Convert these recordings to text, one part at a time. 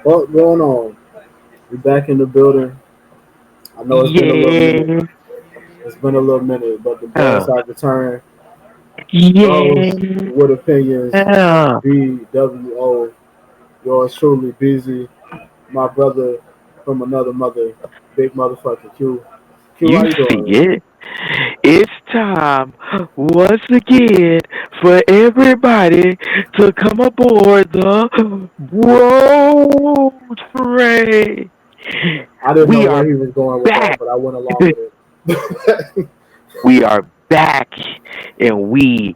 What's going on? We back in the building. I know it's been a little minute. Yeah, It's been a little minute, but the boys have returned. yeah. Bros with opinions. BWO. Yours truly, busy. My brother from another mother. Big motherfucking Q. Q, how You you see doing, man? it. It's time once again for everybody to come aboard the Bro Train. I didn't know We where are he was going with that, back. but I went along with it. We are back, and we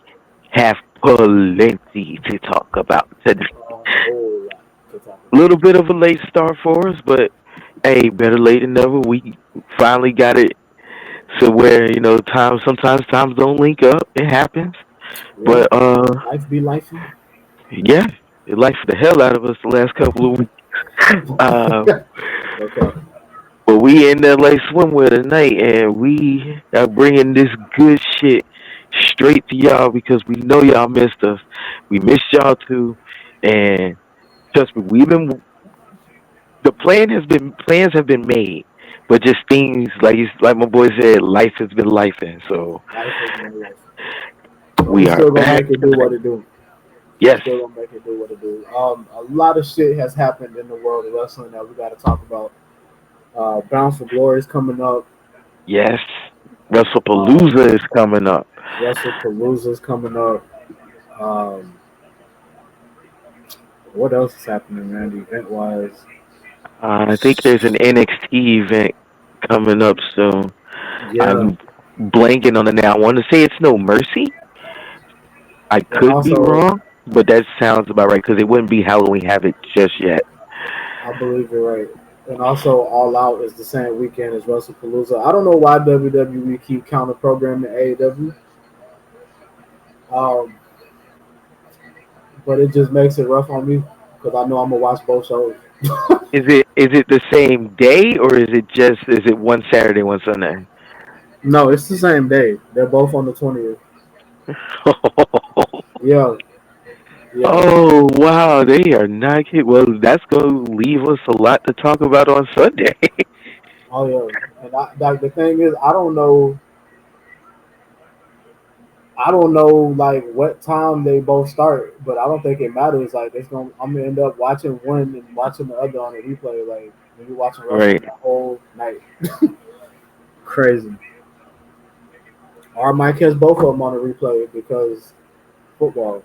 have plenty to talk about today. A whole lot to talk A about. little bit of a late start for us, but hey, better late than never. We finally got it. So where times sometimes times don't link up. It happens, Yeah, but life be life. yeah, it liked the hell out of us the last couple of weeks. Uh, Okay. but we in LA swimwear tonight, and we are bringing this good shit straight to y'all because we know y'all missed us. We missed y'all too, and trust me, we've been the plans have been made, but just things like my boy said, life has been life, and so Life has been life. But we we are still gonna back make it do tonight. what it do. We Yes, still gonna make it do what it do. A lot of shit has happened in the world of wrestling that we got to talk about. Bound for Glory is coming up. yes. Um, WrestlePalooza is coming up. WrestlePalooza is coming up. Um, what else is happening, man? Event wise, I think there's an NXT event coming up soon. yeah, I'm blanking on it now. I want to say it's No Mercy. I and could be also wrong, but that sounds about right because it wouldn't be Halloween Havoc just yet. I believe you're right. And also, All Out is the same weekend as WrestlePalooza. I don't know why WWE keep counter programming AEW, um, but it just makes it rough on me because I know I'm gonna watch both shows. Is it the same day or is it one Saturday, one Sunday? No, it's the same day. They're both on the 20th. Yeah, yeah. Oh wow, they are not kidding. Well, that's gonna leave us a lot to talk about on Sunday. Oh yeah. And like the thing is, I don't know like what time they both start, but I don't think it matters. Like it's gonna, I'm gonna end up watching one and watching the other on a replay. Like when you're watching wrestling Right, the whole night, crazy. Or Mike has both of them on a replay because football.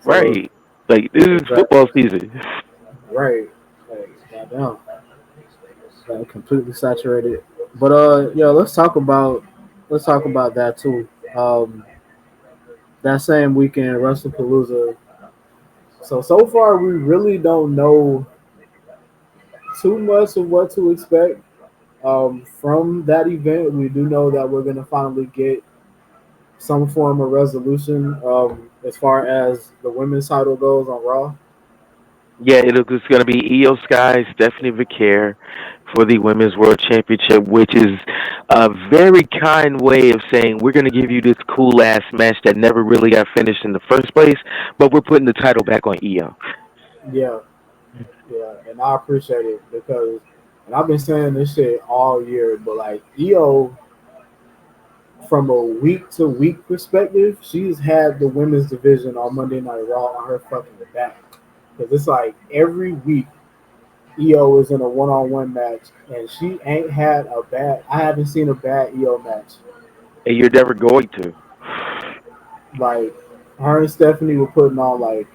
So right. Like this is exactly football season. right. Like goddamn, completely saturated. But yeah, let's talk about that too. That same weekend, WrestlePalooza. So far, we really don't know too much of what to expect from that event. We do know that we're gonna finally get some form of resolution as far as the women's title goes on Raw. Yeah, it's going to be Io Sky, Stephanie Vicaire for the Women's World Championship, which is a very kind way of saying we're going to give you this cool ass match that never really got finished in the first place, but we're putting the title back on Io. Yeah, yeah, and I appreciate it because, and I've been saying this shit all year, but like EO, from a week to week perspective, she's had the women's division on Monday Night Raw on her fucking back. Because it's like every week EO is in a one on one match, and she ain't had a bad. I haven't seen a bad EO match. And you're never going to. Like her and Stephanie were putting on like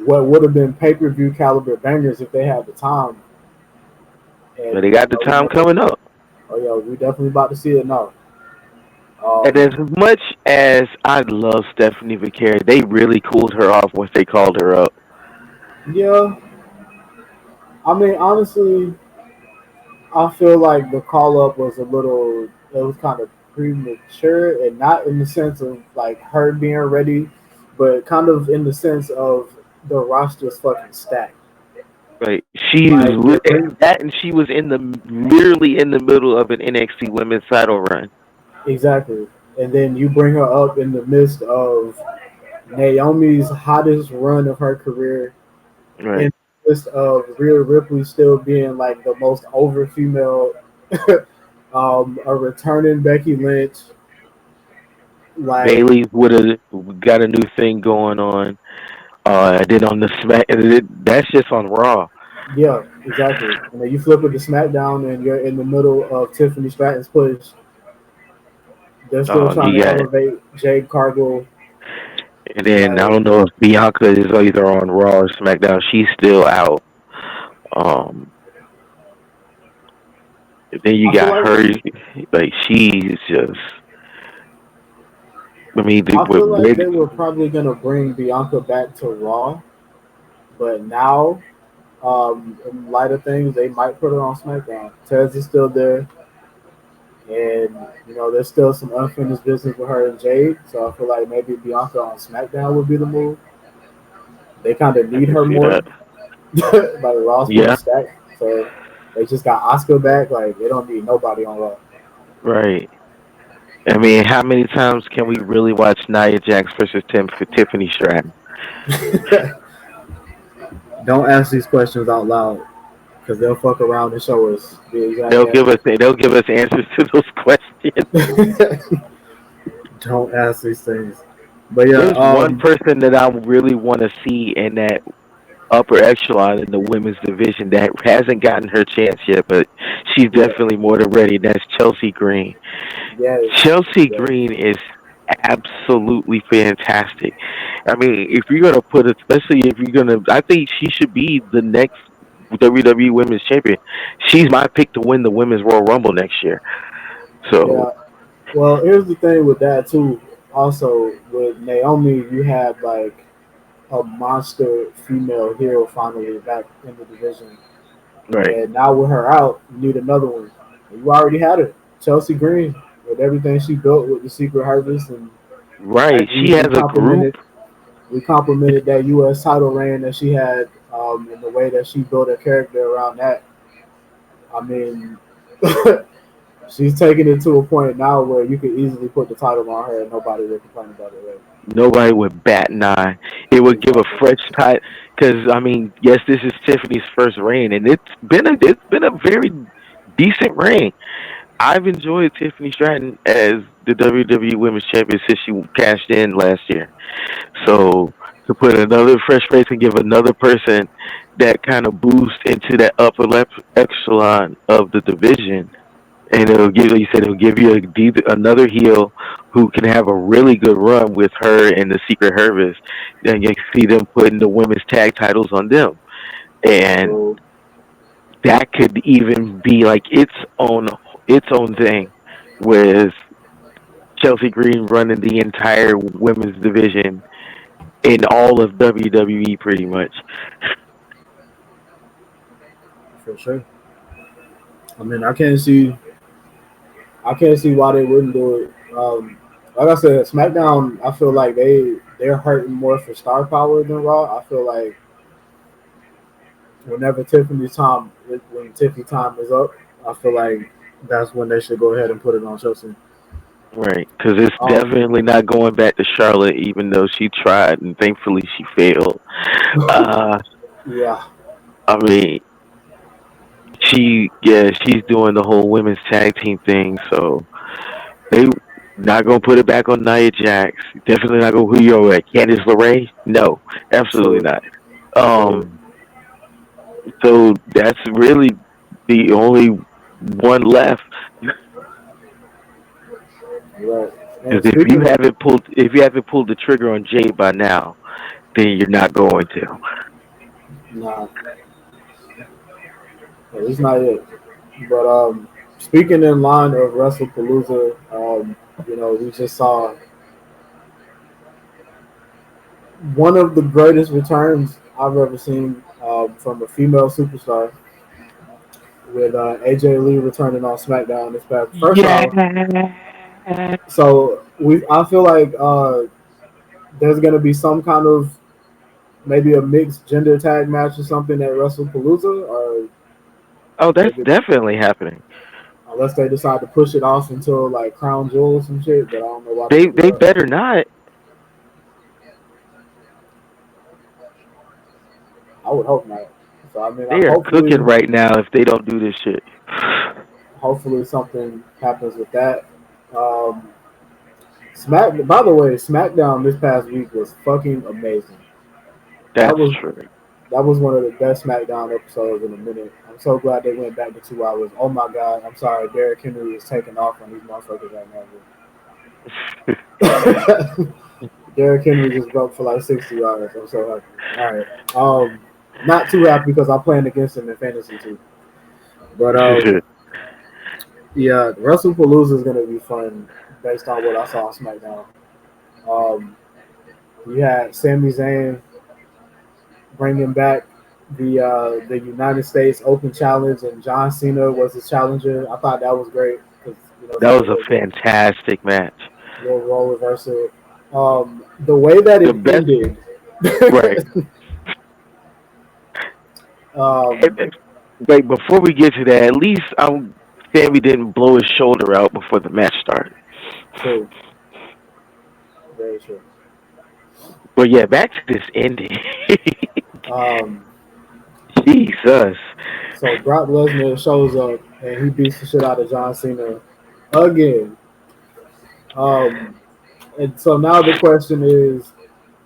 what would have been pay per view caliber bangers if they had the time. And But they got the we time never. coming up. Oh yeah, we definitely about to see it now. And Um, as much as I love Stephanie Vicaire, they really cooled her off once they called her up. yeah, I mean honestly, I feel like the call up was a little. It was kind of premature, and not in the sense of like her being ready, but kind of in the sense of the roster's fucking stacked. Right. She's Like the thing, that, and she was in the literally in the middle of an NXT Women's title run. exactly. And then you bring her up in the midst of Naomi's hottest run of her career Right. in list of Rhea Ripley still being like the most over female, a returning Becky Lynch, like Bailey's would have got a new thing going on. Then on the Smack, that's just on Raw. yeah, exactly. And then you flip it to SmackDown, and you're in the middle of Tiffany Stratton's push. They're still trying You to got, elevate Jade Cargill. and then I Like don't know if Bianca is either on Raw or SmackDown. She's still out. Um, then you I feel got like her, like she's just. I mean, I feel like they were probably gonna bring Bianca back to Raw, but now, in light of things, they might put her on SmackDown. Tez is still there, and there's still some unfinished business with her and Jade. So I feel like maybe Bianca on SmackDown would be the move. They kind of I need can her see more. that. Like Raw's pretty Yeah, stacked, so they just got Oscar back. Like they don't need nobody on Raw. right. I mean, how many times can we really watch Nia Jax versus Tiffany Stratton? Don't ask these questions out loud because they'll fuck around and show us the exact They'll give us answers to those questions. answer. Don't ask these things. But yeah, There's one person that I really want to see in that upper echelon in the women's division that hasn't gotten her chance yet, but she's yeah, definitely more than ready. That's Chelsea Green. yes, Chelsea yes, Green is absolutely fantastic. I mean, if you're gonna put, especially if you're gonna, I think she should be the next WWE Women's Champion. She's my pick to win the Women's Royal Rumble next year. So, yeah. Well, here's the thing with that too. Also, with Naomi, you had like a monster female hero finally back in the division. right, And now with her out, you need another one. You already had her, Chelsea Green, with everything she built with the Secret Harvest, and right. like She has a group. we complimented that U.S. title reign that she had, and the way that she built her character around that. I mean, she's taking it to a point now where you could easily put the title on her and nobody would complain about it. Right? Nobody would bat an eye. It would give a Exactly. fresh title because I mean, yes, this is Tiffany's first reign, and it's been a very decent reign. I've enjoyed Tiffany Stratton as the WWE Women's Champion since she cashed in last year. So to put another fresh face and give another person that kind of boost into that upper left echelon of the division, and it'll give, like you said, it'll give you another heel who can have a really good run with her and the Secret Harvest. Then you see them putting the women's tag titles on them, and So, that could even be like its own thing, with Chelsea Green running the entire women's division in all of WWE, pretty much. for sure. I mean, I can't see why they wouldn't do it. Like I said, SmackDown, I feel like they're hurting more for star power than Raw. I feel like when Tiffany time is up, I feel like that's when they should go ahead and put it on Chelsea. Right, because it's Um, definitely not going back to Charlotte, even though she tried and thankfully she failed. Uh, yeah, I mean, she's doing the whole women's tag team thing, so they not gonna put it back on Nia Jax. Definitely not gonna who you at Candice LeRae. No, absolutely true, not. true, Um, so that's really the only one left. right. And Because if you haven't pulled the trigger on Jade by now, then you're not going to. nah, at least not yet. But speaking in line of WrestlePalooza, we just saw one of the greatest returns I've ever seen from a female superstar with AJ Lee returning on SmackDown this past. First Yeah. off, so I feel like there's gonna be some kind of maybe a mixed gender tag match or something at WrestlePalooza, or Oh, that's maybe definitely happening. unless they decide to push it off until like Crown Jewel or some shit. But I don't know why they They would do they that. better not. I would hope not. So I mean, They are cooking hopefully, right now if they don't do this shit. hopefully something happens with that. Um, Smack. By the way, SmackDown this past week was fucking amazing. That That's was true. that was one of the best SmackDown episodes in a minute. I'm so glad they went back to 2 hours. Oh my god, I'm sorry, Derrick Henry is taking off on these motherfuckers right now. Derrick Henry just broke for like 60 yards. I'm so happy. All right. Not too happy because I'm playing against him in fantasy too. But yeah, WrestlePalooza is gonna be fun based on what I saw on SmackDown. Um, you had Sami Zayn bringing back the United States Open Challenge, and John Cena was the challenger. I thought that was great because it's that like was a fantastic match. a little role reversal. The way that The it best, ended, right? um, Wait, before we get to that, at least Sammy didn't blow his shoulder out before the match started. true, very true. But yeah, back to this ending. Um, Jesus. so Brock Lesnar shows up and he beats the shit out of John Cena again. Um, and so now the question is,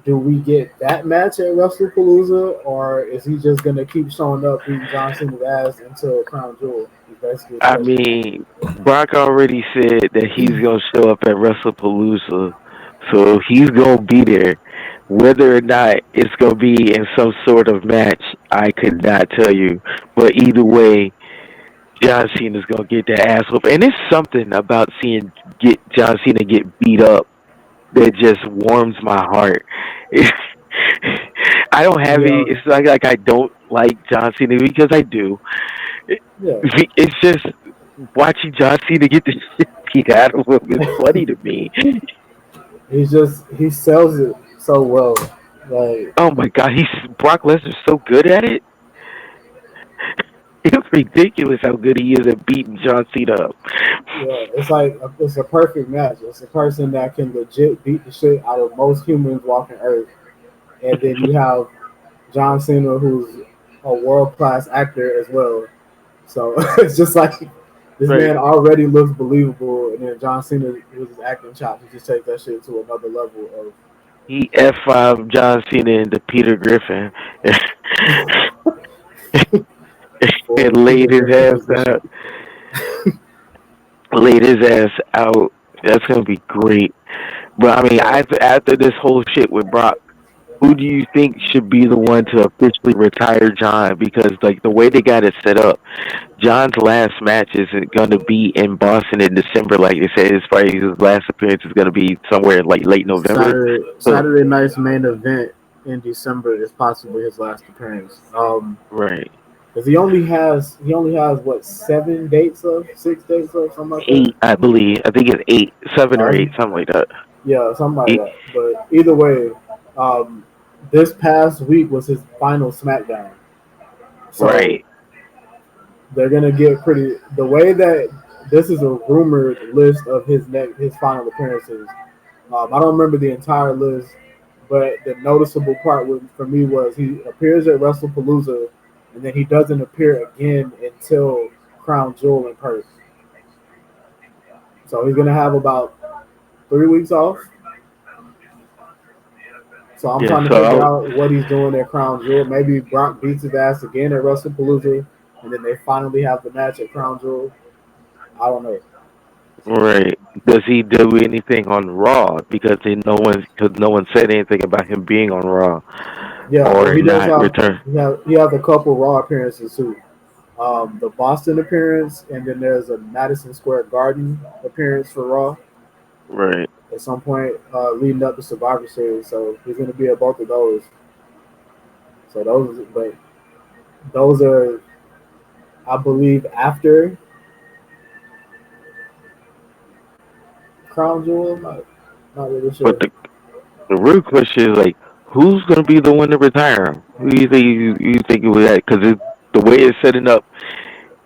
do we get that match at WrestlePalooza, or is he just gonna keep showing up beating John Cena's ass until Crown Jewel? Is basically the I question. mean, Brock already said that he's gonna show up at WrestlePalooza, so he's gonna be there. Whether or not it's gonna be in some sort of match, I could not tell you. But either way, John Cena's gonna get that ass whoop, and it's something about seeing get John Cena get beat up that just warms my heart. I don't have any. Yeah, It's like I don't like John Cena because I do. yeah. It's just watching John Cena get the shit beat out of him is funny to me. He sells it so well. Like Oh my god, he's Brock Lesnar's so good at it. It's ridiculous how good he is at beating John Cena up. yeah, it's a perfect match. It's a person that can legit beat the shit out of most humans walking Earth, and then you have John Cena, who's a world class actor as well. So it's just like this Right. man already looks believable, and then John Cena with his acting chops, he just takes that shit to another level He F5 John Cena into Peter Griffin of full and Peter laid his Griffin ass position. out. Laid his ass out. That's gonna be great. But I mean, Yeah, after this whole shit with Brock, who do you think should be the one to officially retire John? Because like the way they got it set up, John's last match isn't gonna be in Boston in December, like they said. His probably his last appearance is gonna be somewhere like late November. So Saturday night's main event in December is possibly his last appearance. right, Because he only has what 6 dates of something like that. 8, I believe. I think it's 8, 7 or Uh, 8, something like that. yeah, something like He, that. But either way, um, this past week was his final SmackDown. So right. they're gonna get pretty. The way that this is a rumored list of his final appearances. I don't remember the entire list, but the noticeable part for me was he appears at WrestlePalooza, and then he doesn't appear again until Crown Jewel in Perth. So he's gonna have about 3 weeks off. So I'm Yeah. trying to So figure out what he's doing at Crown Jewel. Maybe Brock beats his ass again at WrestlePalooza, and then they finally have the match at Crown Jewel. I don't know. right. Does he do anything on Raw? Because no one said anything about him being on Raw Yeah, well, or he does not have return. he has a couple Raw appearances too. The Boston appearance, and then there's a Madison Square Garden appearance for Raw Right. at some point leading up to Survivor Series. So he's going to be at both of those. So those are, I believe, after Crown Jewel. Not really But sure. the real question is like, who's gonna be the one to retire him? Who do you think you think it was that? Because the way it's setting up,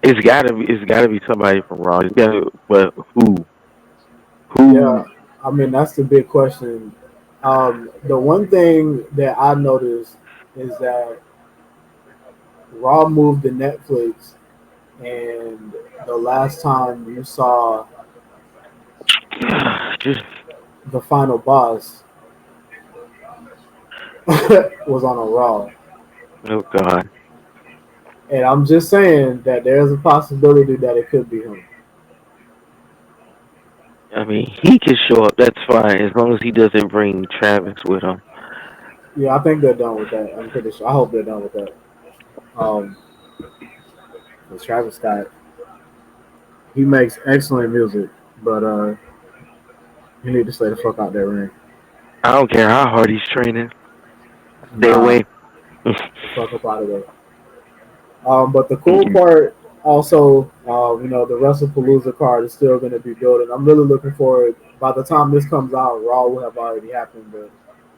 it's gotta be somebody from Raw. It's gotta, but who? Yeah, Who? I mean that's the big question. The one thing that I noticed is that Raw moved to Netflix, and the last time you saw Just the final boss was on a Raw. oh god. And I'm just saying that there's a possibility that it could be him. I mean, he can show up. That's fine as long as he doesn't bring Travis with him. Yeah, I think they're done with that. I'm pretty sure. I hope they're done with that. Um, 'Cause Travis Scott, he makes excellent music, but he need to stay the fuck out that ring. I don't care how hard he's training. Stay Nah, away. the fuck up out of there. But the cool part, also, the WrestlePalooza card is still going to be building. I'm really looking forward. By the time this comes out, Raw will have already happened, but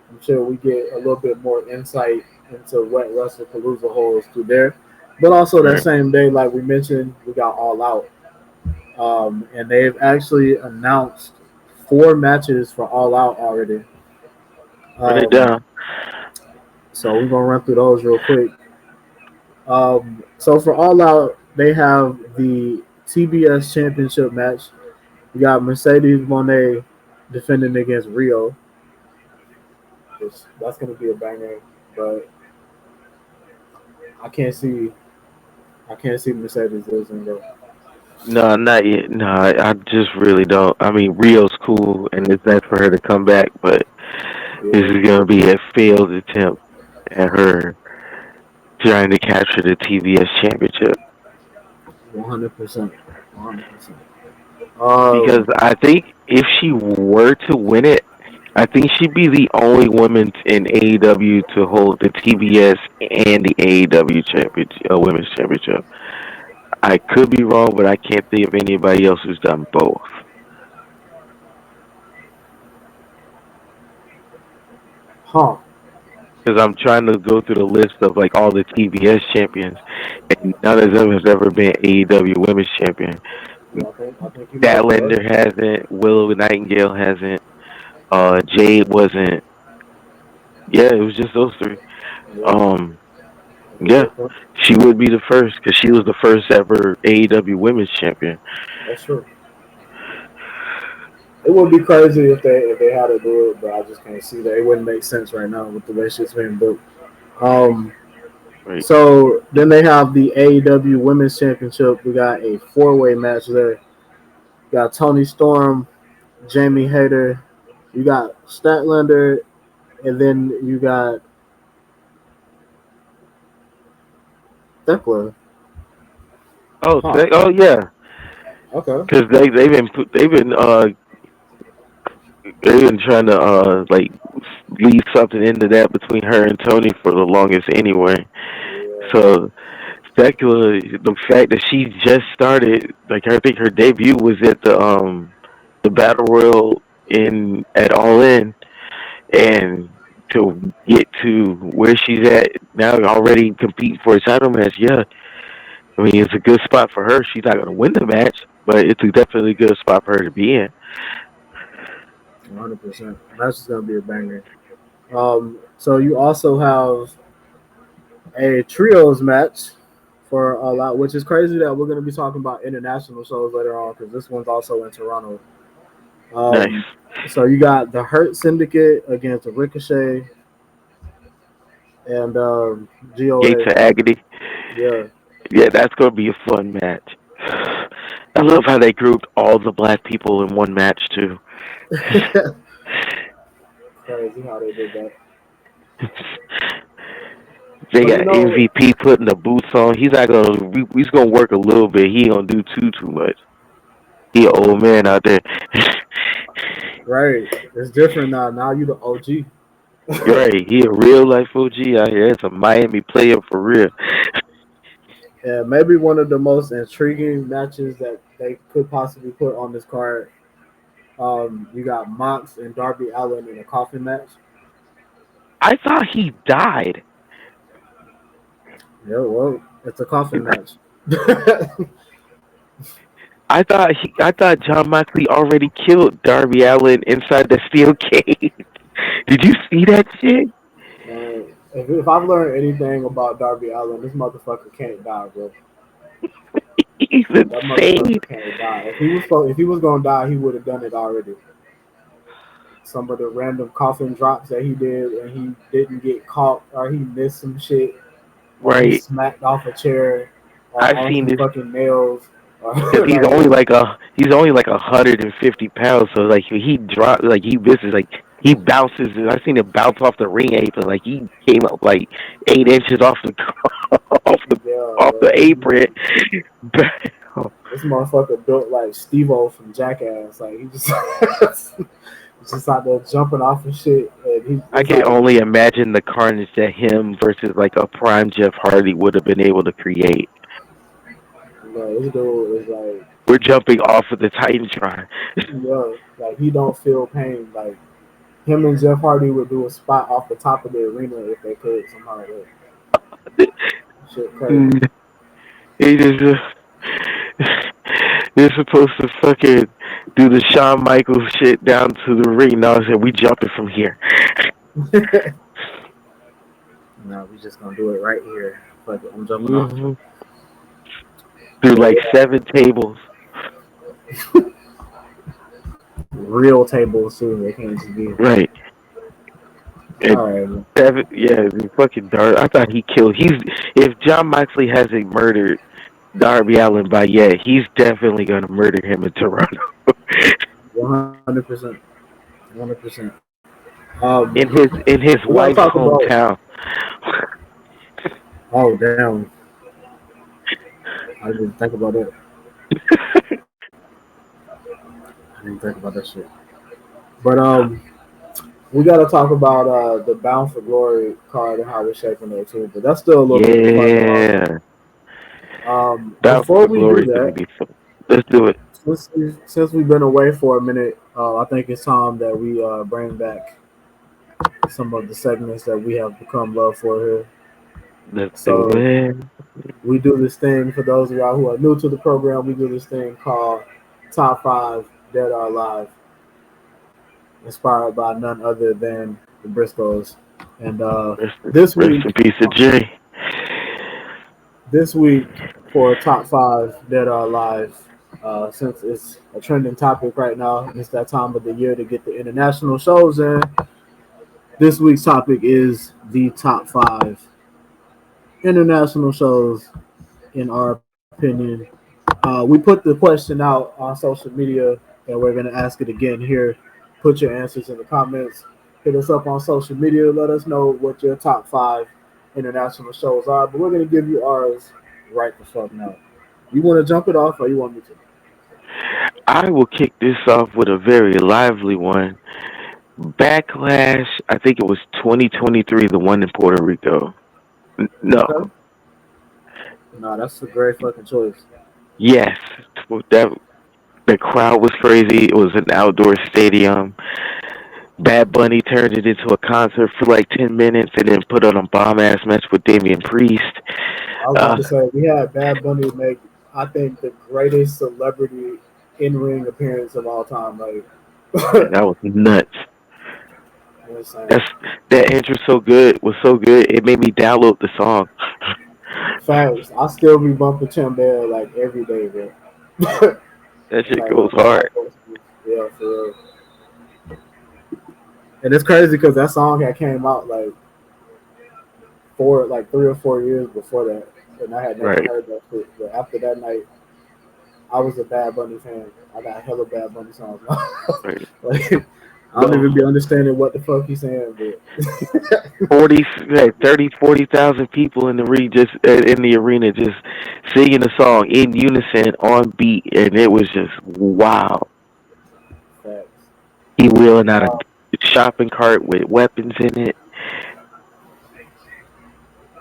I'm sure we get a little bit more insight into what WrestlePalooza holds through there. But also that Right. same day, like we mentioned, we got All Out, and they've actually announced 4 matches for All Out already. Run it Um, down. so we're gonna run through those real quick. So for All Out, they have the TBS Championship match. We got Mercedes Monet defending against Rio. That's going to be a banger, but I can't see I can't see Mercedes losing though. No, not yet. No, I just really don't. I mean, Rio's cool, and it's nice for her to come back, but this Yeah, is gonna be a failed attempt at her trying to capture the TBS championship. 100%, 100%. Because Um, I think if she were to win it, I think she'd be the only woman in AEW to hold the TBS and the AEW championship, women's championship. I could be wrong, but I can't think of anybody else who's done both. huh? Because I'm trying to go through the list of like all the TBS champions, and none of them has ever been AEW Women's Champion. Yeah, I think you might be right. Statlander hasn't. Willow Nightingale hasn't. Jade wasn't. Yeah, it was just those three. Yeah, Um, that's a yeah, good point. she would be the first because she was the first ever AEW Women's Champion. That's true. It would be crazy if they had to do it, but I just can't see that. It wouldn't make sense right now with the way shit's being built. Um, Right. so then they have the AEW Women's Championship. We got a 4-way match there. You got Tony Storm, Jamie Hayter. You got Statlander, and then you got Thekla. Oh, Huh. oh yeah, Okay. because they've been trying to like leave something into that between her and Tony for the longest anyway. Yeah. So Specula, the fact that she just started, like I think her debut was at the Battle Royal in at All In, and to get to where she's at now, already competing for a title match. Yeah, I mean it's a good spot for her. She's not gonna win the match, but it's a definitely good spot for her to be in. 100%. That's just gonna be a banger. So you also have a trios match for a lot, which is crazy that we're gonna be talking about international shows later on because this one's also in Toronto. Nice. Um, so you got the Hurt Syndicate against the Ricochet and Gates GOA. of Agony. Yeah. Yeah, that's gonna be a fun match. I love how they grouped all the black people in one match too. Crazy how they did that. They But you got know, MVP putting the boots on. He's not gonna. He's gonna work a little bit. He ain't gonna do too much. He an old man out there. right? It's different now. Now you the OG. Right. He a real life OG out here. It's a Miami player for real. Yeah, maybe one of the most intriguing matches that they could possibly put on this card. You got Mox and Darby Allin in a coffin match. I thought he died. Yeah, well, it's a coffin match. I thought John Moxley already killed Darby Allin inside the steel cage. Did you see that shit? If I've learned anything about Darby Allin, this motherfucker can't die, bro. He's That insane. motherfucker can't die. If he was gonna die, he would have done it already. Some of the random coffin drops that he did, and he didn't get caught, or he missed some shit, or he Right. smacked off a chair, or I've on seen some this fucking nails, or because he's like only like he's only like 150 pounds. So like he dropped like he misses like he bounces. I've seen him bounce off the ring apron. Like he came up like 8 inches off the off the yeah, off the bro. apron. This motherfucker built like Steve-O from Jackass. Like he just he's just out there jumping off and shit, and I it's can like, only imagine the carnage that him versus like a prime Jeff Hardy would have been able to create. this dude is like, We're jumping off of the Titantron. yeah, like he don't feel pain. Like him and Jeff Hardy would do a spot off the top of the arena if they could somehow. Like, shit, crazy. He just they're supposed to fucking do the Shawn Michaels shit down to the ring. Now I said we jumping from here. No, we just gonna do it right here. Fuck it, I'm jumping off. Hmm. Through But like yeah, 7 tables. real tables too. They can't just be. Right. And All right, man. 7, yeah, the fucking Darby. I thought he killed. If John Moxley hasn't murdered Darby Allin by yet, he's definitely gonna murder him in Toronto. 100%, 100%. In We his gotta talk wife's about. hometown. Oh damn, I didn't think about that. I didn't think about that shit. But we got to talk about the Bound for Glory card and how we're shaping it too. But that's still a little bit further off. Yeah. Battle Before for we do Glory is gonna that, be fun. Let's do it. since we've been away for a minute, I think it's time that we bring back some of the segments that we have become love for here. Let's do So it. we do this thing for those of y'all who are new to the program. We do this thing called Top Five Dead or Alive, inspired by none other than the Briscoes. And this Rest week, in peace to Jay. this week for top five that are alive, since it's a trending topic right now, it's that time of the year to get the international shows in. This week's topic is the top five international shows in our opinion. We put the question out on social media, and we're gonna ask it again here. Put your answers in the comments. Hit us up on social media. Let us know what your top five international shows are. But we're gonna give you ours right the fuck now. You want to jump it off, or you want me to? I will kick this off with a very lively one. Backlash, I think it was 2023, the one in Puerto Rico. No. Okay. No, that's a great fucking choice. Yes. That the crowd was crazy. It was an outdoor stadium. Bad Bunny turned it into a concert for like 10 minutes and then put on a bomb ass match with Damian Priest. I was about Uh, to say we had Bad Bunny make, I think, the greatest celebrity in ring appearance of all time. Like, that was nuts. insane. That's that intro so good was so good. It made me download the song. Facts. I still be bumping Chambea like every day, bro. That It's shit like one goes of my hard. go-tos. Yeah, for real. And it's crazy because that song had came out like 3 or 4 years before that, and I had never Right. heard that shit. But after that night, I was a Bad Bunny fan. I got hella Bad Bunny songs. Right. Like, I don't The even be understanding what the fuck he's saying, but 40, like 30, 40,000 people in the in the arena just singing the song in unison on beat, and it was just wow. facts. He wheeling out a Uh, shopping cart with weapons in it.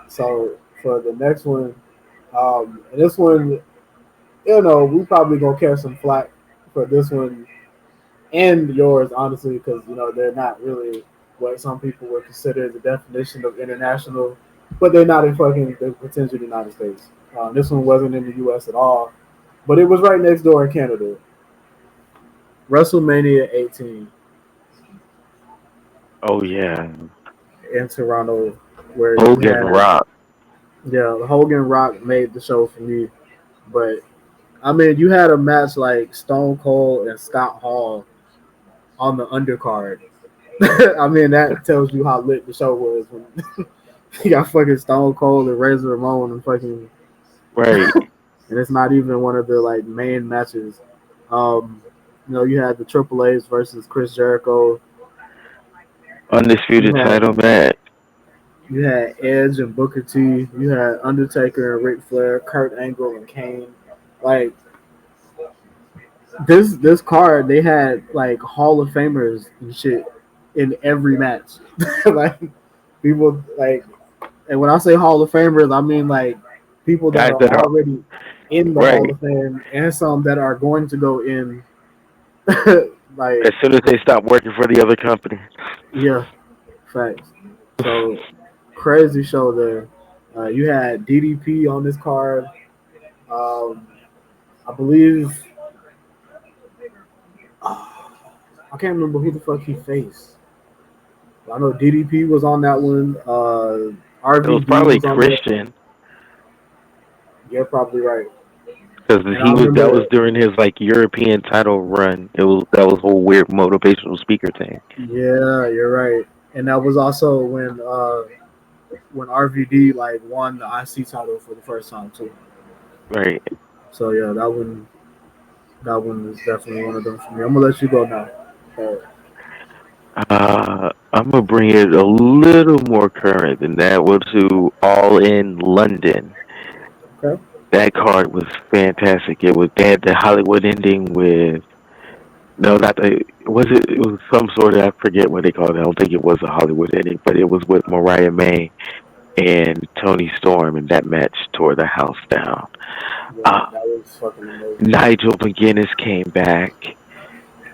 so for the next one, and this one, we probably gonna catch some flack for this one and yours, honestly, because they're not really what some people would consider the definition of international, but they're not in fucking the potential United States. This one wasn't in the U.S. at all, but it was right next door in Canada. WrestleMania 18 Oh yeah, in Toronto. where you Hogan had Rock. Hogan Rock made the show for me, but I mean you had a match like Stone Cold and Scott Hall on the undercard. I mean that tells you how lit the show was when you got fucking Stone Cold and Razor Ramon and fucking Right. and it's not even one of the like main matches. Um, you had the Triple A's versus Chris Jericho. You Undisputed had title match. you had Edge and Booker T. You had Undertaker and Ric Flair, Kurt Angle and Kane. Like this card, they had like Hall of Famers and shit in every match. Like people like, and when I say Hall of Famers, I mean like people that Guys are that are already in the Hall right. of Fame and some that are going to go in. Like As soon as they stop working for the other company. yeah, facts. So crazy show there. You had DDP on this card. Um, I believe I can't remember who the fuck he faced. I know DDP was on that one. It was RVD probably was on there. Christian You're probably right. because And I he was that was remember, during his like European title run. It was that was a whole weird motivational speaker thing. yeah, you're right. And that was also when RVD like won the IC title for the first time too. Right. So yeah, that one is definitely one of them for me. I'm gonna let you go now. I'm gonna bring it a little more current than that. We'll do All in London. Okay. That card was fantastic. They had the Hollywood ending with no, not the was it. It was some sort of I forget what they called it. I don't think it was a Hollywood ending, but it was with Mariah May and Tony Storm, and that match tore the house down. Yeah, Uh, that was fucking amazing. Nigel McGuinness came back.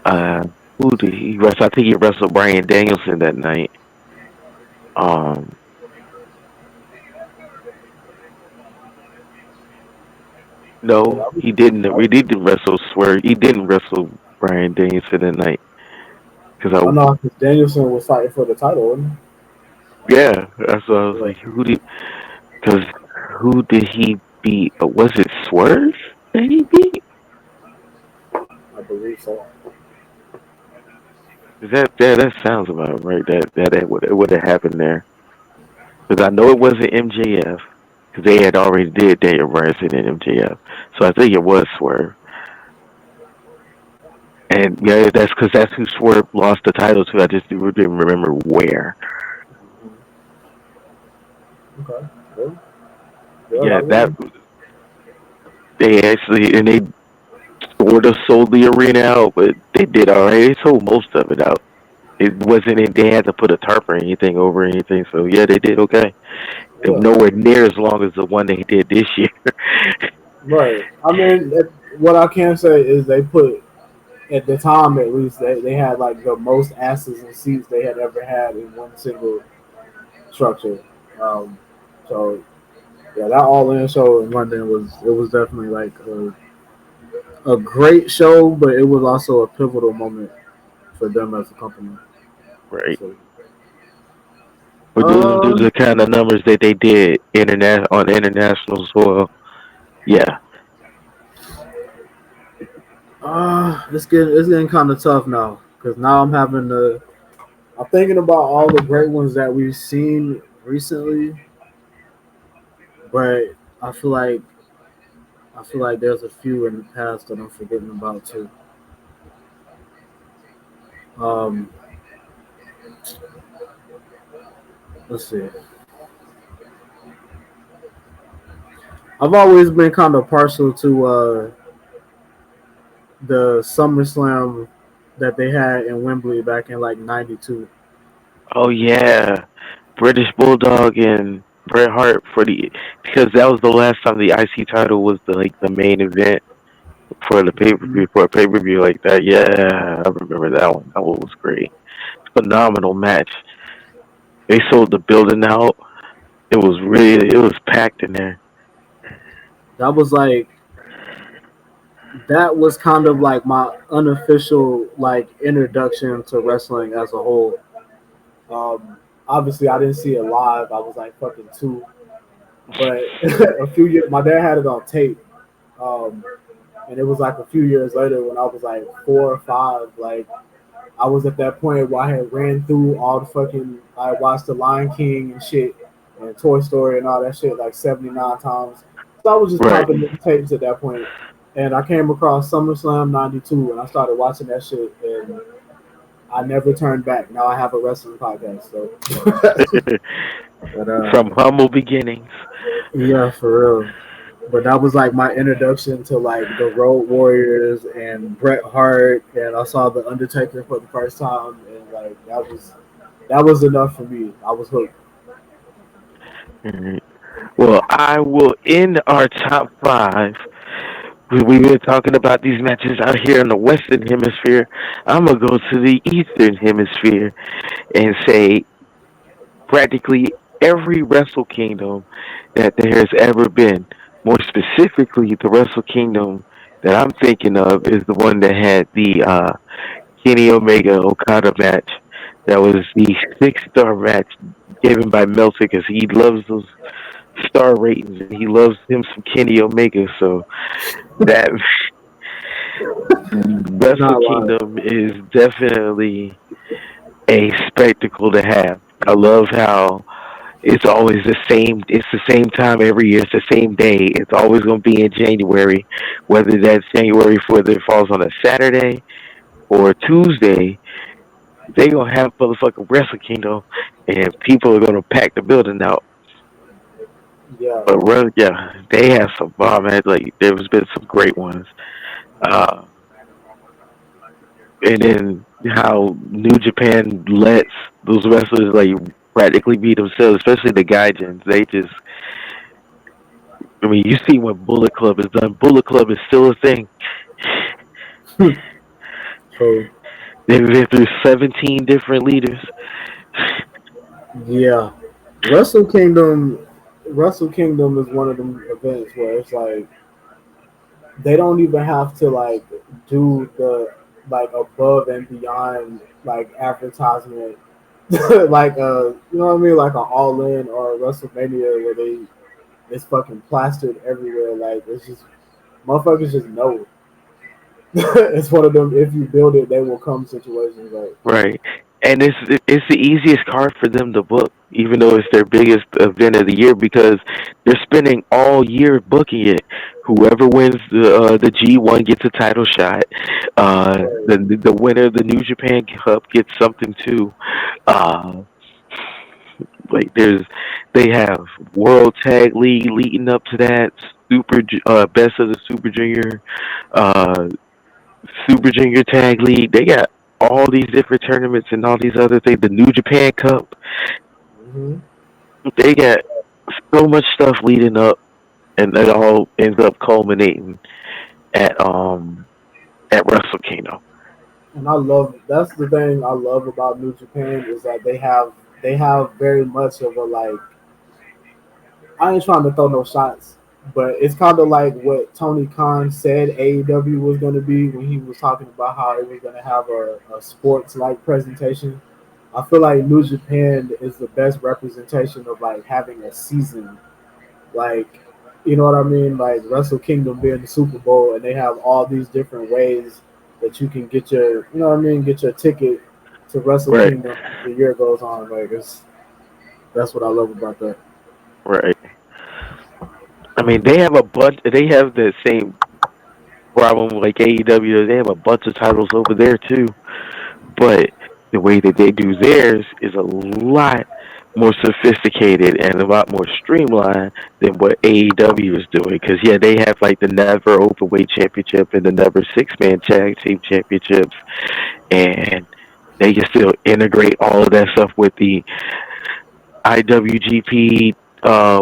Uh, who did he wrestle? I think he wrestled Brian Danielson that night. Um, Yeah, no, that was he didn't. that We was. didn't wrestle. Swear he didn't wrestle Brian Danielson that night. Cause I I, know because Danielson was fighting for the title. Wasn't yeah, that's what I was he? like. Cause who did he beat? Was it Swerve that he beat? I believe so. That sounds about right. That it would have happened there. Because I know it wasn't MJF. Because they had already did Daniel Bryanson and MJF. So I think it was Swerve. And yeah, that's who Swerve lost the title to. I just didn't remember where. Okay. Yeah, yeah, Yeah, that that was. they actually and they sort of sold the arena out, but they did all right. They sold most of it out. It wasn't they had to put a tarp or anything over anything. So yeah, they did okay. They're Yeah. nowhere near as long as the one they did this year. Right. I mean, what I can say is they put at the time at least they had like the most asses and seats they had ever had in one single structure. Um, so yeah, that All In show in London was definitely like a great show, but it was also a pivotal moment for them as a company. Right. So, But those are the kind of numbers that they did on international soil. Yeah. it's getting kind of tough now because now I'm thinking about all the great ones that we've seen recently, but I feel like I feel like there's a few in the past that I'm forgetting about too. Um, let's see. I've always been kind of partial to the SummerSlam that they had in Wembley back in like '92. Oh yeah. British Bulldog and Bret Hart because that was the last time the IC title was the main event for the pay per Mhm. view for a pay per view like that. Yeah, I remember that one. That one was great. Phenomenal match. They sold the building out. It was packed in there. That was like that was kind of like my unofficial like introduction to wrestling as a whole. Obviously, I didn't see it live. I was like fucking two, but a few years, my dad had it on tape. Um, and it was like a few years later when I was like 4 or 5. Like I was at that point where I had ran through all the fucking. I watched The Lion King and shit, and Toy Story and all that shit like 79 times. So I was just Right. popping the tapes at that point, and I came across SummerSlam '92, and I started watching that shit, and I never turned back. Now I have a wrestling podcast, so. but From humble beginnings. yeah, for real. But that was like my introduction to like the Road Warriors and Bret Hart, and I saw the Undertaker for the first time, and like that was enough for me. I was hooked. Mhm. Well, I will end our top five. We've been talking about these matches out here in the Western Hemisphere. I'm gonna go to the Eastern Hemisphere and say practically every Wrestle Kingdom that there has ever been. More specifically, the Wrestle Kingdom that I'm thinking of is the one that had the Kenny Omega Okada match. That was the 6-star match given by Meltzer because he loves those star ratings and he loves him some Kenny Omega. So that Wrestle Not lying. Kingdom is definitely a spectacle to have. I love how it's always the same. It's the same time every year. It's the same day. It's always going to be in January, whether that's January, whether it falls on a Saturday or a Tuesday. They gonna have motherfucking Wrestle Kingdom, and people are gonna pack the building out. Yeah. But yeah, they have some bomb. Man, like there's been some great ones. Uh, and then how New Japan lets those wrestlers like practically be themselves, especially the Gaijins. They just, I mean, you see what Bullet Club has done. Bullet Club is still a thing. So They've been through 17 different leaders. yeah, Wrestle Kingdom. Wrestle Kingdom is one of them events where it's like they don't even have to like do the like above and beyond like advertisement like you know what I mean, like an all in or a WrestleMania where they it's fucking plastered everywhere. Like it's just motherfuckers just know. It's one of them. If you build it, they will come situations. Like Right. And it's the easiest card for them to book, even though it's their biggest event of the year, because they're spending all year booking it. Whoever wins the G1 gets a title shot. The winner of the New Japan Cup gets something too. Uh, like they have World Tag League leading up to that. Best of the uh Super Junior Tag League. They got all these different tournaments and all these other things. The New Japan Cup. hmm They got so much stuff leading up, and it all ends up culminating at um at Wrestle Kingdom. and I love that's the thing I love about New Japan is that they have very much of a like I ain't trying to throw no shots, but it's kind of like what Tony Khan said AEW was going to be when he was talking about how it was going to have a sports like presentation. I feel like New Japan is the best representation of like having a season, like you know what I mean, like Wrestle Kingdom being the Super Bowl, and they have all these different ways that you can get your, you know what I mean, get your ticket to Wrestle Right, Kingdom as the year goes on. Like that's what I love about that. right. I mean, they have a bunch. They have the same problem like AEW. They have a bunch of titles over there too, but the way that they do theirs is a lot more sophisticated and a lot more streamlined than what AEW is doing. Because yeah, they have like the Never Openweight Championship and the Never Six-Man Tag Team Championships, and they can still integrate all of that stuff with the IWGP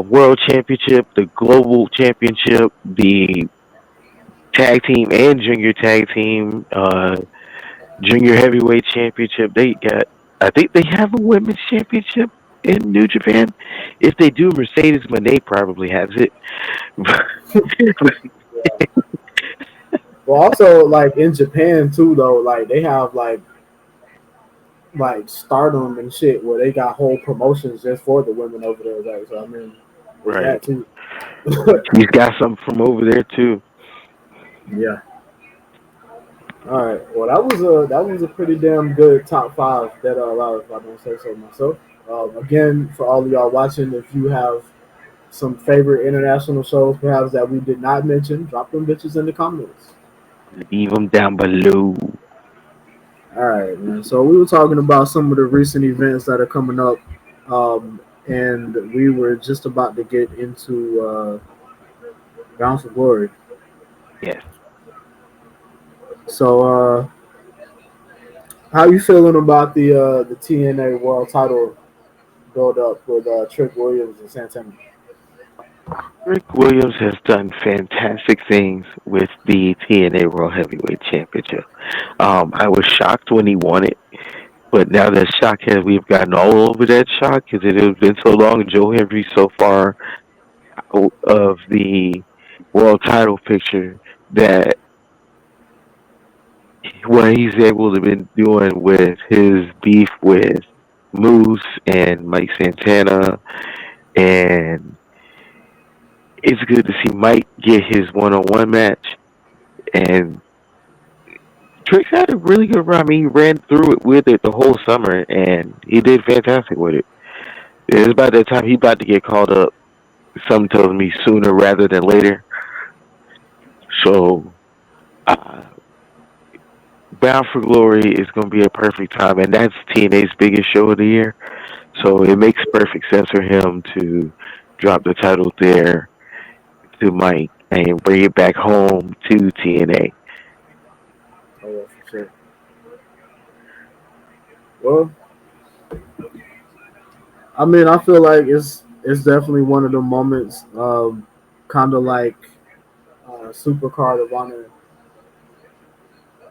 World Championship, the Global Championship, the Tag Team and Junior Tag Team, Junior Heavyweight Championship. They got, I think they have a Women's Championship in New Japan. If they do, Mercedes Moné probably has it. Well, also like in Japan too, though, like they have like like stardom and shit where they got whole promotions just for the women over there. Like, so I mean, there's Right. that too. He's got something from over there too. Yeah. All right. Well, that was a pretty damn good top five that are allowed, if I don't say so myself. Again, for all of y'all watching, if you have some favorite international shows, perhaps that we did not mention, drop them bitches in the comments. Leave him down below. All right, man. So we were talking about some of the recent events that are coming up, and we were just about to get into Bound for Glory. Yes. So, how you feeling about the TNA World Title build up with Trick Williams and Santana? Rick Williams has done fantastic things with the TNA World Heavyweight Championship. I was shocked when he won it, but now that shock has we've gotten all over that shock because it has been so long. Joe Hendry so far out of the world title picture that what he's able to been doing with his beef with Moose and Mike Santana, and it's good to see Mike get his one-on-one match. And Trick had a really good run. I mean, he ran through it with it the whole summer, and he did fantastic with it. It's about that time he about to get called up. Something tells me sooner rather than later. So, uh, Bound for Glory is going to be a perfect time, and that's TNA's biggest show of the year. So it makes perfect sense for him to drop the title there to Mike and bring it back home to TNA. Oh yeah, for sure. Well, I mean, I feel like it's definitely one of the moments, kind of like Super Card of Honor,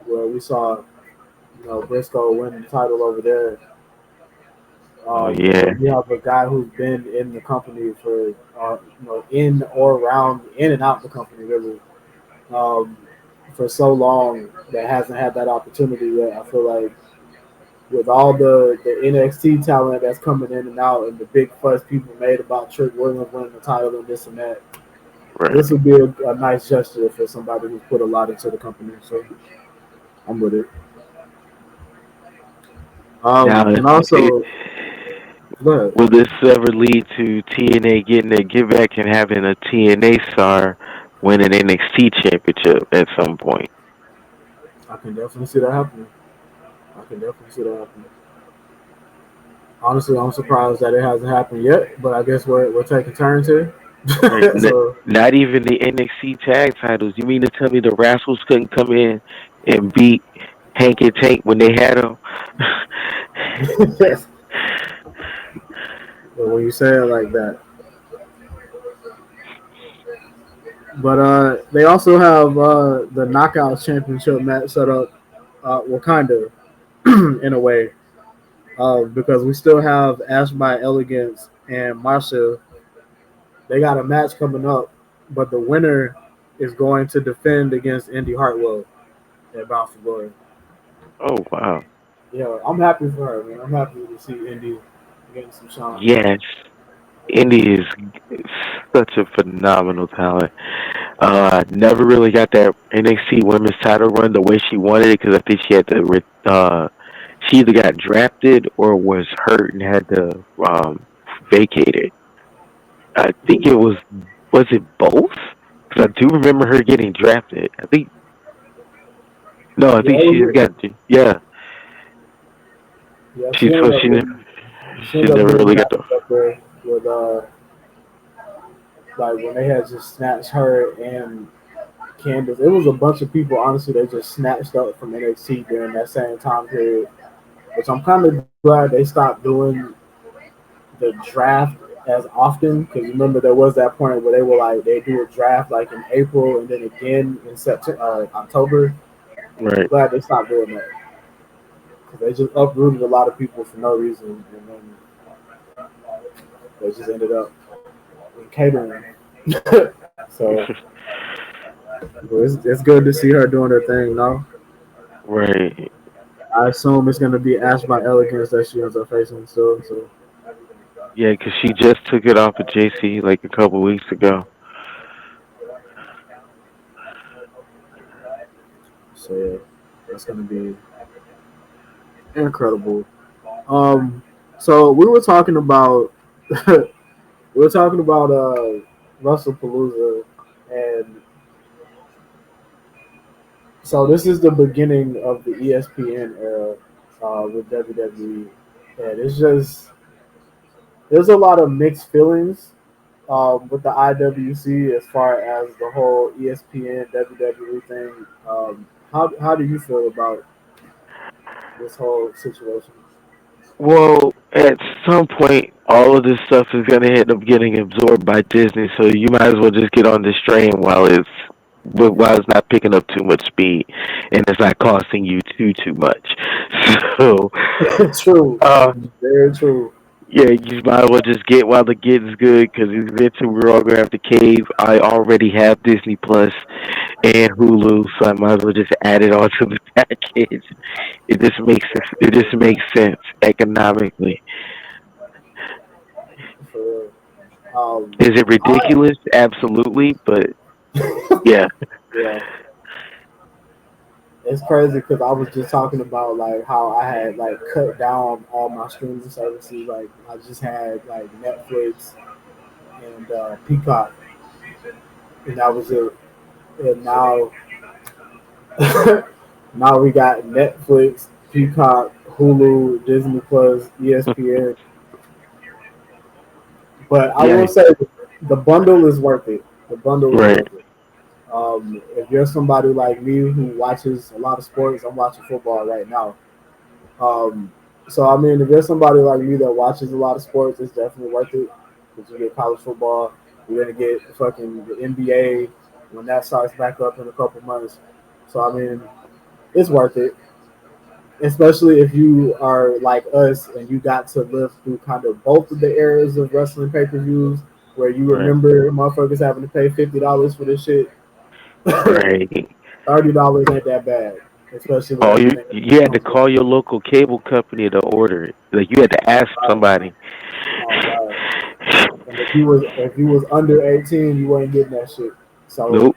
where we saw Briscoe win the title over there. Oh Where yeah, you have a guy who's been in the company for in or around in and out the company really um, for so long that hasn't had that opportunity yet. I feel like with all the NXT talent that's coming in and out and the big fuss people made about Trick Williams winning the title and this and that, this right. would be a nice gesture for somebody who's put a lot into the company. So I'm with it. Now, And it, also, go ahead. will this ever lead to TNA getting a give back and having a TNA star win an NXT championship at some point? I can definitely see that happening. I can definitely see that happening. Honestly, I'm surprised that it hasn't happened yet, but I guess we're taking turns here. Right. So Not even the NXT tag titles. You mean to tell me the Rascals couldn't come in and beat Hank and Tank when they had them? but when you say it like that, but they also have the Knockouts Championship match set up, well, kind of in a way, because we still have Ash by Elegance and Marsha. They got a match coming up, but the winner is going to defend against Indy Hartwell at Bound for Glory. Oh wow. Yeah, I'm happy for her, man. I'm happy to see Indy getting some shine. Yes. Indy is such a phenomenal talent. Never really got that NXT Women's Title run the way she wanted it because I think she had to. She either got drafted or was hurt and had to vacate it. I think it was it both? Because I do remember her getting drafted. I think no, I Yeah, think it she just was, got yeah. yeah. She so She she ended up never getting really got the drafted up there with like when they had just snatched her and Candace. It was a bunch of people. Honestly, they just snatched up from NXT during that same time period. Which I'm kind of glad they stopped doing the draft as often because remember there was that point where they were like they do a draft like in April and then again in September, October. I'm right. glad they stopped doing that because they just uprooted a lot of people for no reason and then they just ended up in catering. So it's good to see her doing her thing now. Right. I assume it's gonna be Ash by Elegance that she ends up facing. Yeah, 'cause she just took it off of JC like a couple weeks ago. So yeah, that's gonna be incredible. Um, so we were talking about we were talking about Russell Palooza, and so this is the beginning of the ESPN era with WWE, and it's just there's a lot of mixed feelings with the IWC as far as the whole ESPN WWE thing. How do you feel about this whole situation? Well, at some point, all of this stuff is gonna end up getting absorbed by Disney, so you might as well just get on this train while it's not picking up too much speed, and it's not costing you too much. So, True, uh, very true. yeah, you might as well just get while the getting's good, because eventually we're all gonna have to cave. I already have Disney Plus and Hulu, so I might as well just add it onto the package. It just makes sense economically. For um, Is it I, ridiculous? Absolutely, but yeah, yeah, it's crazy because I was just talking about like how I had like cut down all my streaming services. Like I just had like Netflix and Peacock, and that was it. And now, now we got Netflix, Peacock, Hulu, Disney Plus, ESPN. But I yeah, will say the bundle is worth it. The bundle is right, worth it. If you're somebody like me who watches a lot of sports, I'm watching football right now. Um, so I mean, if there's somebody like me that watches a lot of sports, it's definitely worth it. Because you get college football, you're gonna get fucking the NBA when that starts back up in a couple months. So I mean, it's worth it, especially if you are like us and you got to live through kind of both of the eras of wrestling pay per views, where you right, remember motherfuckers having to pay $50 for this shit. right. $30 ain't that bad, especially with Oh, everything you that had to comes with it. call your local cable company to order it. Like you had to ask Right. somebody. Oh god. And if you was under 18, you weren't getting that shit. So Nope,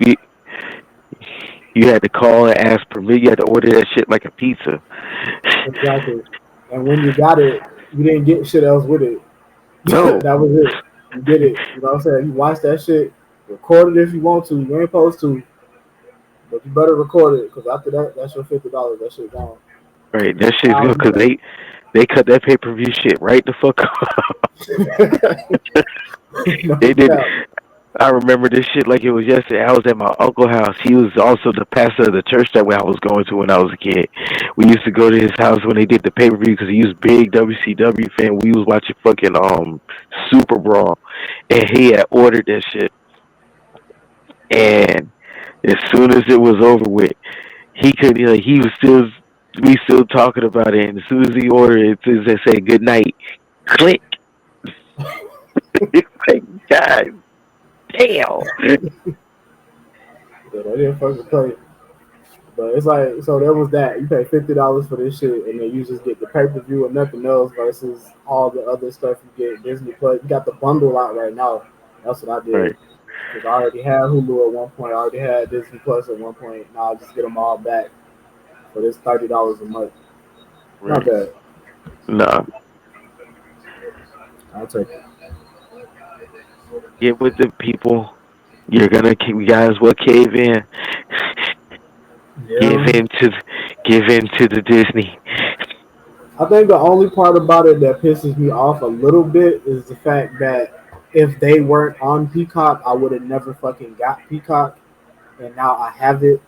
you had to call and ask permission. You had to order that shit like a pizza. exactly. And when you got it, you didn't get shit else with it. No, That was it. You did it. You know what I'm saying? You watch that shit, record it if you want to. You ain't supposed to, but you better record it because after that, that's your $50. That shit gone. right. That shit's Now good you because they cut that pay per view shit right the fuck off. got no They did. cap. I remember this shit like it was yesterday. I was at my uncle's house. He was also the pastor of the church that I was going to when I was a kid. We used to go to his house when they did the pay per view because he was a big WCW fan. We was watching fucking Super Brawl, and he had ordered that shit. And as soon as it was over with, he could like he was still we still talking about it. And as soon as he ordered it, as soon as they say good night, click. It's like God damn. Yeah, they didn't fucking play. But it's like so there was that. You pay $50 for this shit and then you just get the pay per view and nothing else versus all the other stuff you get Disney Plus. You got the bundle out right now. That's what I did. Right, Because I already had Hulu at one point. I already had Disney Plus at one point. Now I just get them all back for this $30 a month. Not right. bad. Nah, I'll take it. get with the people. You guys will cave in. Give Yeah. in to give in to the Disney. I think the only part about it that pisses me off a little bit is the fact that if they weren't on Peacock, I would have never fucking got Peacock. And now I have it.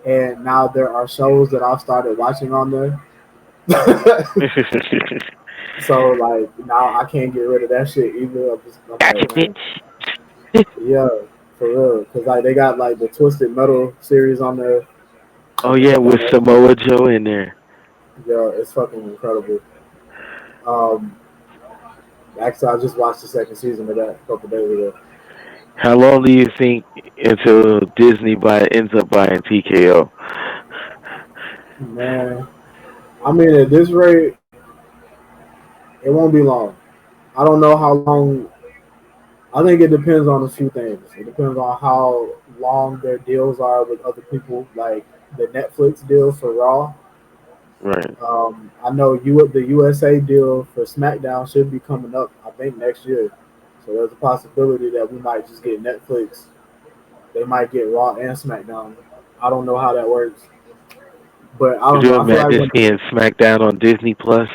And now there are shows that I've started watching on there. So like now I can't get rid of that shit either. I'm Gotcha, like, man, bitch. yeah, for real. Cause like they got like the Twisted Metal series on there, Oh and it's yeah, fucking with amazing. Samoa Joe in there. Yeah, it's fucking incredible. Um, actually, I just watched the second season of that a couple days ago. How long do you think until Disney ends up buying TKO? Man, I mean, at this rate, it won't be long. I don't know how long. I think it depends on a few things. It depends on how long their deals are with other people, like the Netflix deal for Raw. Right. I know the USA deal for SmackDown should be coming up. I think next year. So there's a possibility that we might just get Netflix. They might get Raw and SmackDown. I don't know how that works, but I Could don't you know. I feel like imagine when seeing SmackDown on Disney Plus?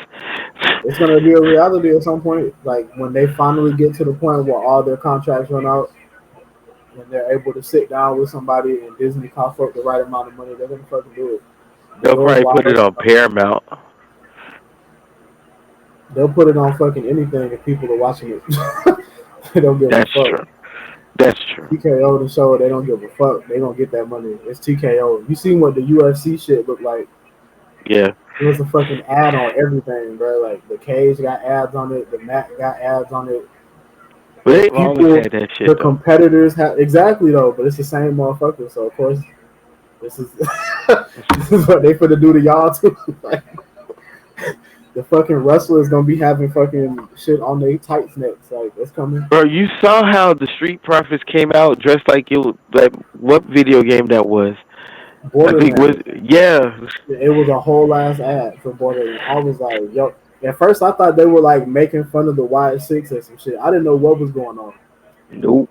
it's gonna be a reality at some point, like when they finally get to the point where all their contracts run out and they're able to sit down with somebody and Disney cough up the right amount of money, they're gonna fucking do it. The They'll door's probably wide put it open. on Paramount. They'll put it on fucking anything if people are watching it. They don't give a That's fuck. true. That's true. TKO the show, they don't give a fuck. They gonna get that money. It's TKO. You seen what the UFC shit looked like? Yeah. It was a fucking ad on everything, bro. Like the cage got ads on it, the mat got ads on it. But they've always People, had that shit the though. competitors have exactly though, but it's the same motherfucker. So of course, this is this is what they finna do to y'all too. Like the fucking wrestlers gonna be having fucking shit on their tights necks. Like it's coming. Bro, you saw how the Street Profits came out dressed like it was like what video game that was? I think was Borderlands. yeah. It was a whole ass ad for Borderlands. I was like, yo. At first, I thought they were like making fun of the Y6 or some shit. I didn't know what was going on. Nope.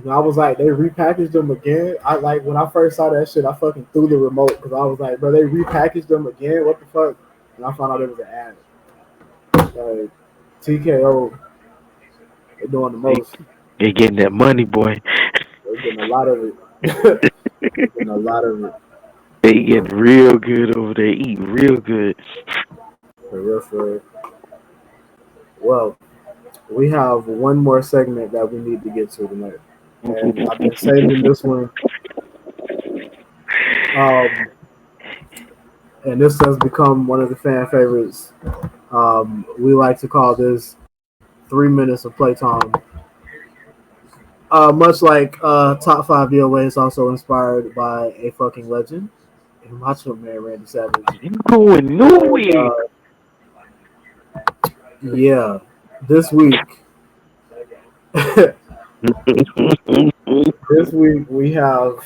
And I was like, they repackaged them again. I like when I first saw that shit, I fucking threw the remote because I was like, bro, they repackaged them again. What the fuck? And I found out it was an ad. Like TKO, they're doing the They most. they getting that money, boy. They're getting a lot of it. They're getting a lot of it. They getting real good over there, eating real good. For real, for real. Well, we have one more segment that we need to get to tonight, and I've been saving this one. Um, and this has become one of the fan favorites. We like to call this 3 minutes of playtime. Much like Top 5 DOA is also inspired by a fucking legend, Macho Man Randy Savage. I'm going And nowhere. yeah, this week, this week we have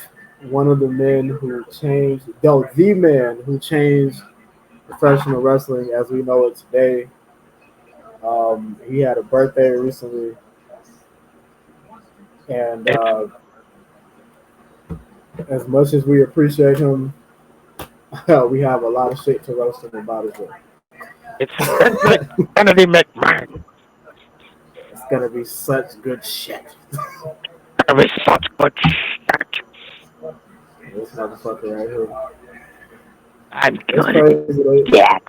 one of the men who changed, no, the man who changed professional wrestling as we know it today. He had a birthday recently, and it's as much as we appreciate him, we have a lot of shit to roast him about as well. it's Kennedy McMahon. It's gonna be such good shit. It's such good shit. This motherfucker right here. I'm It's gonna crazy. get.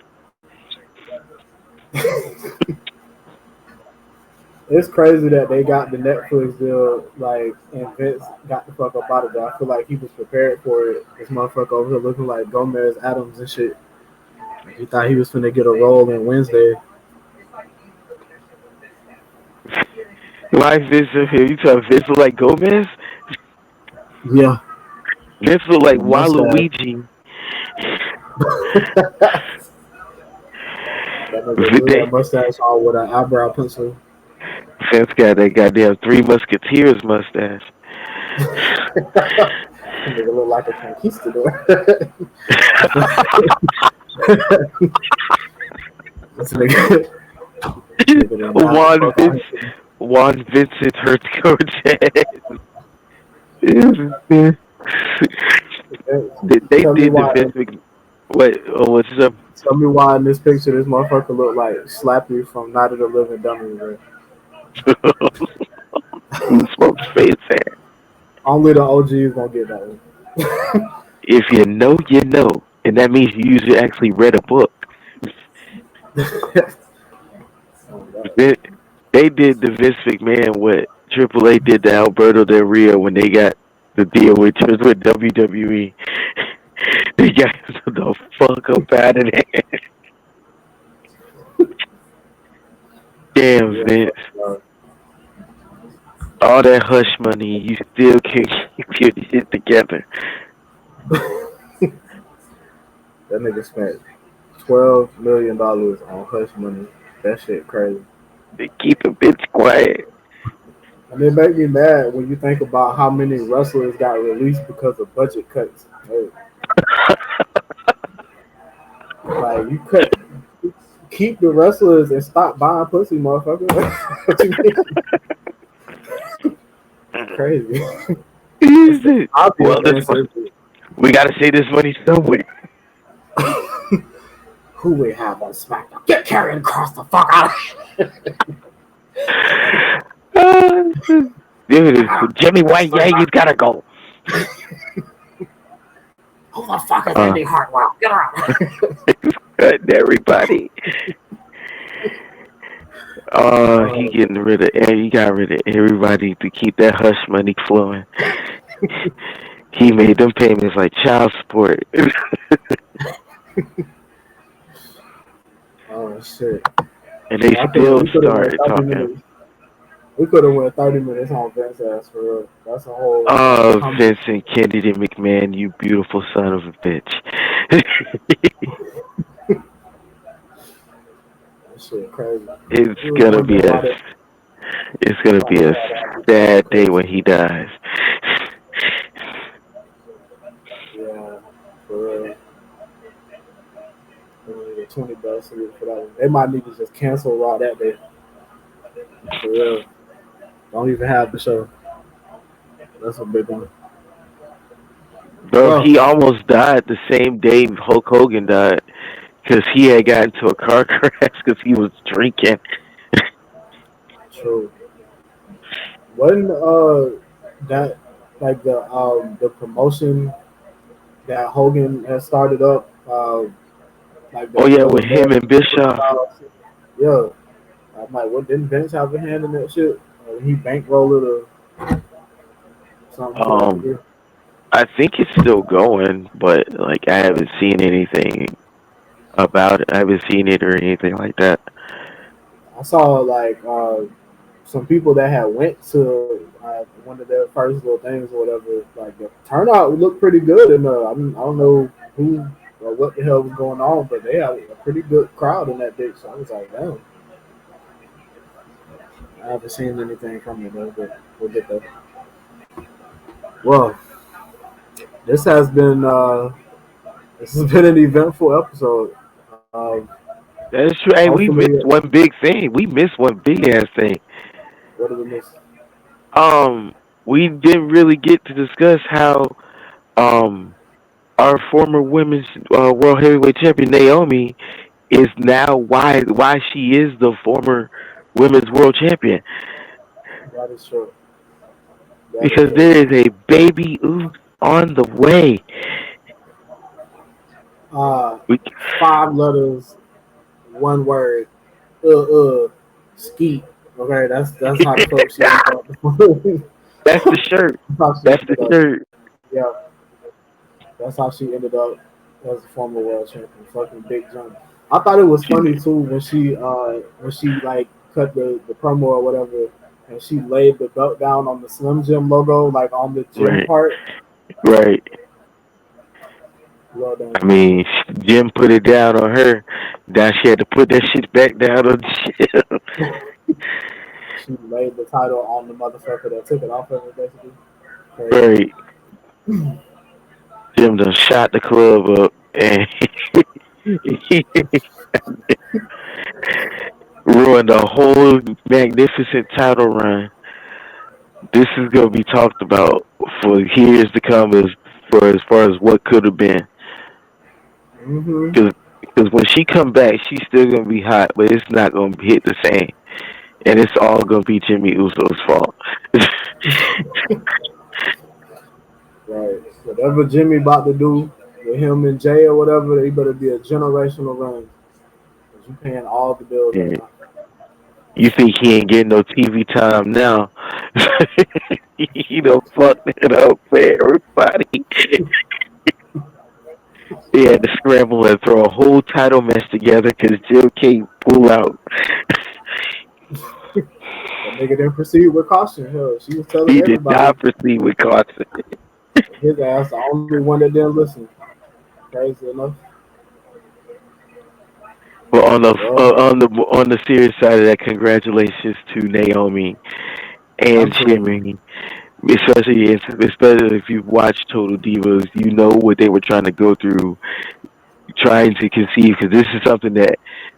It's crazy that they got the Netflix deal, like, and Vince got the fuck up out of there. I feel like he was prepared for it. This motherfucker over here looking like Gomez Adams and shit. He thought he was finna get a role in Wednesday. Why is this here? You tell Vince look like Gomez? Yeah, Vince look like the mustache. Waluigi. That nigga drew that They, mustache on with an eyebrow pencil. Vince got that goddamn Three Musketeers mustache. Nigga look like a conquistador. This nigga, nigga done died the Juan fuck out Vince, here. Juan Vincent Hurts Cortez. they Tell me did the why. Vince what? Oh, what's up? Tell me why in this picture this motherfucker look like Slappy from Night of the Living Dummy. Bro. Who smokes face hair? Only the OGs gonna get that one. If you know, you know, and that means you usually actually read a book. Oh, God. They, they did the Vince McMahon what Triple A did to Alberto Del Rio when they got the deal with WWE. They got the fuck up out of there. Damn, Yeah, Vince. fuck, All that hush money, you still can't keep your shit together. that nigga spent $12 million on hush money. That shit crazy. They keep a bitch quiet. And it make me mad when you think about how many wrestlers got released because of budget cuts. Like you cut, keep the wrestlers and stop buying pussy, motherfucker. What you mean? Crazy. It's the obvious Well, this answer. we gotta say this money somewhere. Who we have on SmackDown? Get Karrion Cross the fuck out of Dude, Jimmy White, yeah, he's gotta go. Who the fuck is Uh, Indy Hartwell? Get her out. cutting everybody. He getting rid of. He got rid of everybody to keep that hush money flowing. He made them payments like child support. Oh shit! And they still started Went talking. We could have went 30 minutes on Vince ass for real. That's a whole. Oh, Vincent Kennedy McMahon, you beautiful son of a bitch. That shit crazy. It's gonna be a sad day when he dies. Yeah, for real. They only get $20 for that one. They might need to just cancel Raw that day. For real. Don't even have the show. That's a big one. Bro, he almost died the same day Hulk Hogan died because he had got into a car crash because he was drinking. True. Wasn't that like the promotion that Hogan had started up? Like Oh yeah, the with him and Bischoff. Yeah. I'm like, what didn't Vince have a hand in that shit? He bankrolled it or something to that degree. I think it's still going, but like I haven't seen anything about it. I haven't seen it or anything like that. I saw like some people that had went to one of their first little things or whatever. Like the turnout looked pretty good, and I don't know who or what the hell was going on, but they had a pretty good crowd in that bitch. So I was like, damn. I haven't seen anything from it though, but we'll get there. Well, this has been an eventful episode. That's true. Hey, we Hopefully, missed one big thing. We missed one big ass thing. what did we miss? We didn't really get to discuss how um our former women's world heavyweight champion Naomi is now why she is the former women's world champion. That is true. That is Because true. there is a baby oops on the way. Uh, We, 5 letters, one word. Skeet. Okay, that's how the fuck she ended up. that's the shirt. That's the shirt. Yeah, that's how she ended up as a former world champion. Fucking big jump. I thought it was funny too when she like cut the promo or whatever, and she laid the belt down on the Slim Jim logo, like on the gym Right, part. right. Well done. I mean, Jim put it down on her. Now she had to put that shit back down on Jim. She laid the title on the motherfucker that took it off of her, basically. Crazy. Right. Jim done shot the club up and ruined a whole magnificent title run. This is gonna be talked about for years to come as far as what could have been. Mm-hmm. Because when she come back, she's still gonna be hot, but it's not gonna hit the same, and it's all gonna be Jimmy Uso's fault. Right. Whatever Jimmy about to do with him and Jay or whatever, they better be a generational run. Cause you paying all the bills right Yeah. now. You think he ain't getting no TV time now? He done fucked it up for everybody. He had to scramble and throw a whole title match together because Jim can't pull out. That nigga didn't proceed with caution. Hell, she was telling He did everybody not proceed with caution. his ass the only one that didn't listen. Crazy enough. But Well, on the serious side of that, congratulations to Naomi and absolutely. Jimmy. Especially if you've watched Total Divas, you know what they were trying to go through, trying to conceive. Because this is something that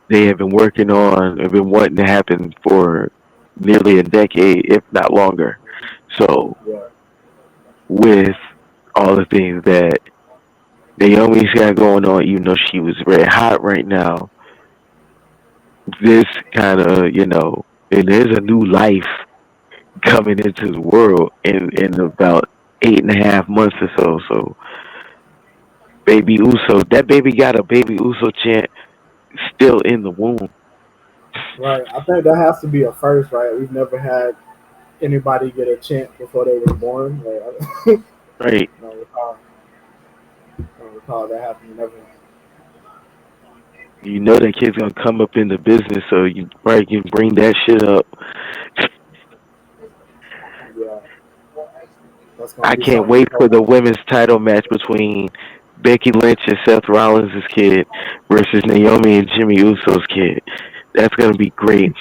they have been working on, have been wanting to happen for nearly a decade, if not longer. So Yeah, with all the things that Naomi's got going on, even though she was very hot right now, this kind of, and there's a new life coming into the world in about 8.5 months or so. So baby Uso, that baby got a baby Uso chant still in the womb. right. I think that has to be a first, right? We've never had anybody get a chant before they were born. Like, I Right. don't recall that happening. Never. You know that kid's gonna come up in the business, so you probably can bring that shit up. Yeah, that's gonna I be can't something to wait for post. the women's title match between Becky Lynch and Seth Rollins' kid versus Naomi and Jimmy Uso's kid. That's gonna be great.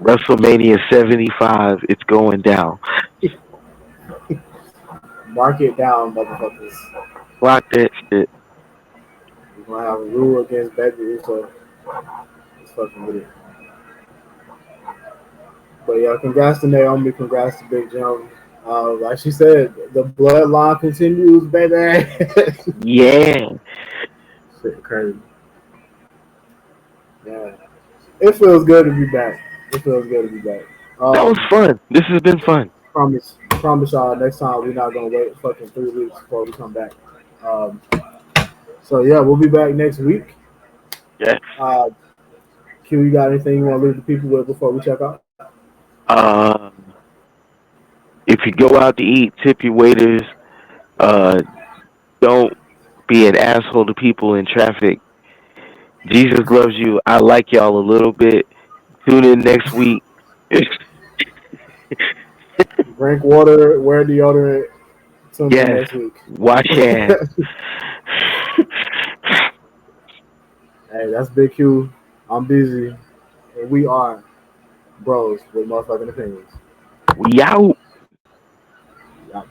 WrestleMania 75, it's going down. Mark it down, motherfuckers. Rock that shit. We're gonna have a rule against Becky, so let's fucking with it. But yeah, congrats to Naomi, congrats to Big Jim. Like she said, the bloodline continues, baby. Yeah, Shit, crazy. Yeah, it feels good to be back. It feels good to be back. that was fun. This has been fun. Promise y'all next time we're not gonna wait fucking 3 weeks before we come back. Um, so yeah, we'll be back next week. Yes. Uh, Q, you got anything you want to leave the people with before we check out? Uh, if you go out to eat, tip your waiters. Uh, don't be an asshole to people in traffic. Jesus loves you. I like y'all a little bit. Tune in next week. Drink water, wear deodorant. Tune in Yes. next week. Wash your hands. Hey, that's Big Q. I'm busy, and we are bros with motherfucking opinions. We out. Y'all